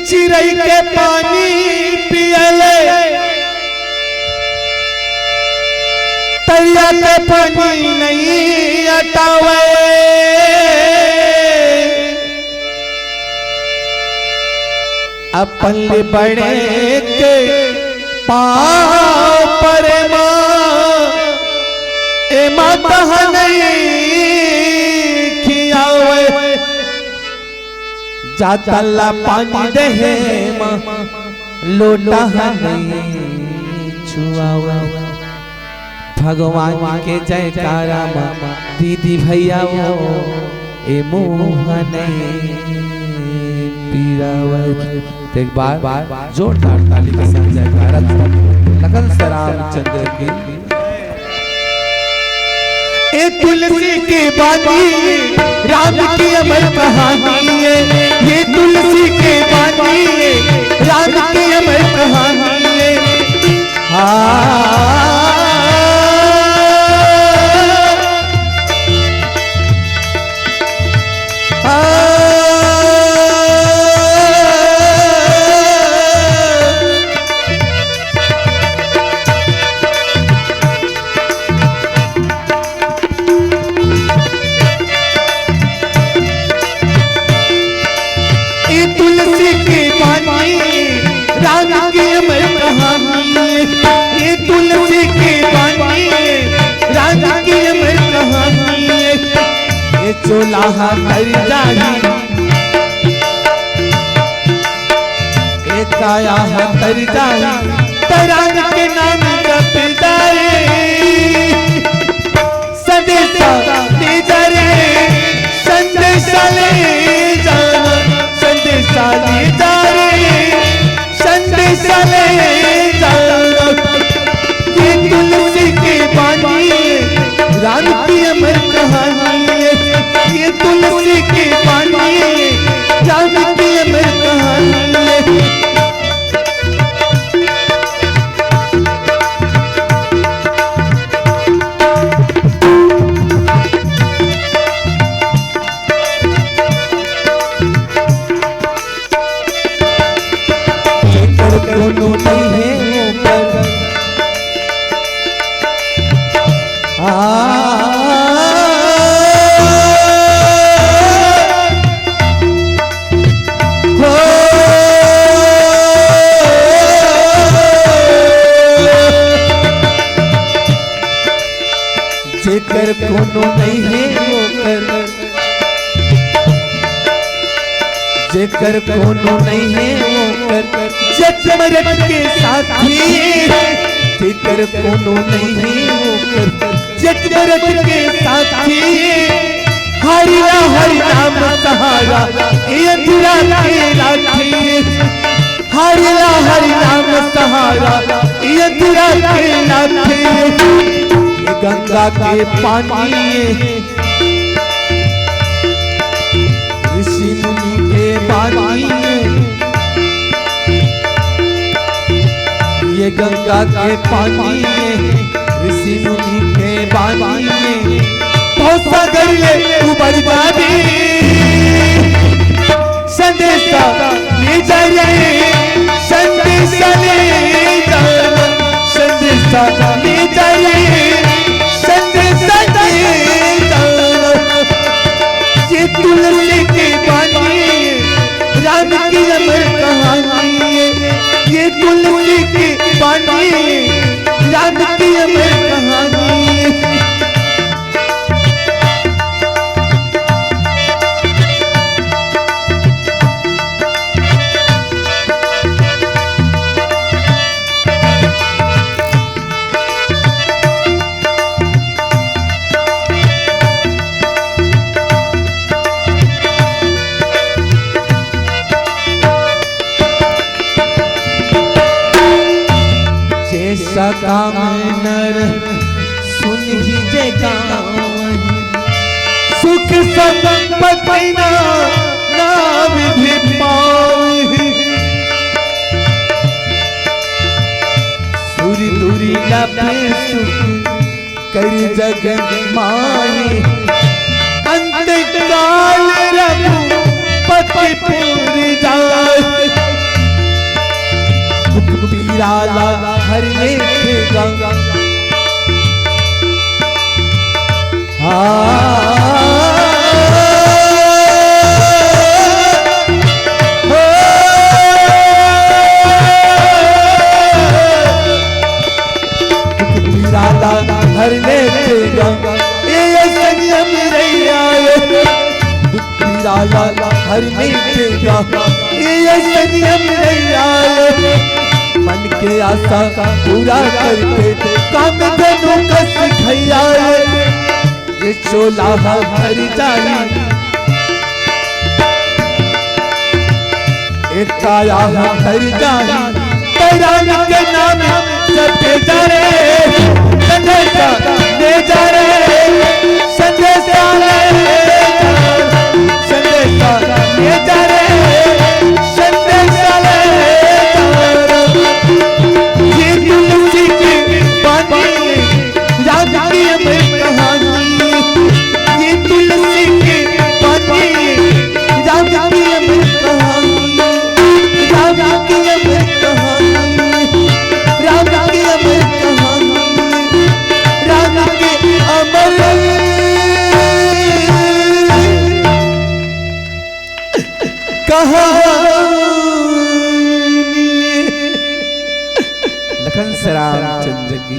चिड़ै के पानी पियले तरिया के पानी नहीं हटावे अपन बड़े के पाँव पर ए माता नहीं खियावे जातला पानी दे लोटा नहीं छुआवे भगवान के जयकारा दीदी भैया वो ए मुँह नहीं पीरावे। एक बार जोरदार ताली के साथ जयकारा लगन से रामचंद्र की। ए तुलसी की बानी राम की अमर कहानी है, ये तुलसी की बानी राम की अमर कहानी है। चोला हर जाही काया हर जाही तरान के नाम जप जाए संदेशा ले जा रे संदेशा ले जाना संदेशा ले जा रे संदेशा ले जाना। ये तुलसी की बानी राम की अमर कहानी है, ये तुलसी की बानी राम की अमर कहानी है। जेकर कोनो नहीं है वो जेकर कोनो नहीं है वो जचमरट के साथी जेकर कोनो नहीं है वो जचमरट के साथी हरिया हरि नाम सहारा ये दुरा के राखी हरिया हरि नाम सहारा ये दुरा के राखी। गंगा के पानी ऋषि मुनि के पानी ये गंगा के पानी ऋषि मुनि के पानी तो सागर ले उबर जाबी संदेशा ले जा रे संदेशा ले जा संदेशा ले जा रे तुलसी की बानी राम की अमर कहानी है, ये तुलसी की बानी राम की अमर कहानी है। काम नर सुन ही जे गावहि सुख संपत्ति ना विधि पावहि सूरी दूरी लपे सुख कर जगत माही अंत काल रघु पति पूरी जाए निराला हर लेखेगा। निराला हर लेखेगा ये संयम रैया, निराला हर लेखेगा ये संयम रैया। मन के आशा पूरा करके काम धनु कस खैया, ये चोला हर जाई एक काया हर जाई। पैरानी के नाम सबके जा रे संदेशा ले जा रे, संदेशा संदेशा ले जा रे, संदेशा ले जा। ये तुलसी की बानी याद की अमर कहानी, ये तुलसी की बानी याद की अमर कहानी, याद की अमर कहानी, राम की अमर कहानी, राम की अमर कहानी। लखन श्री रामचंद्र की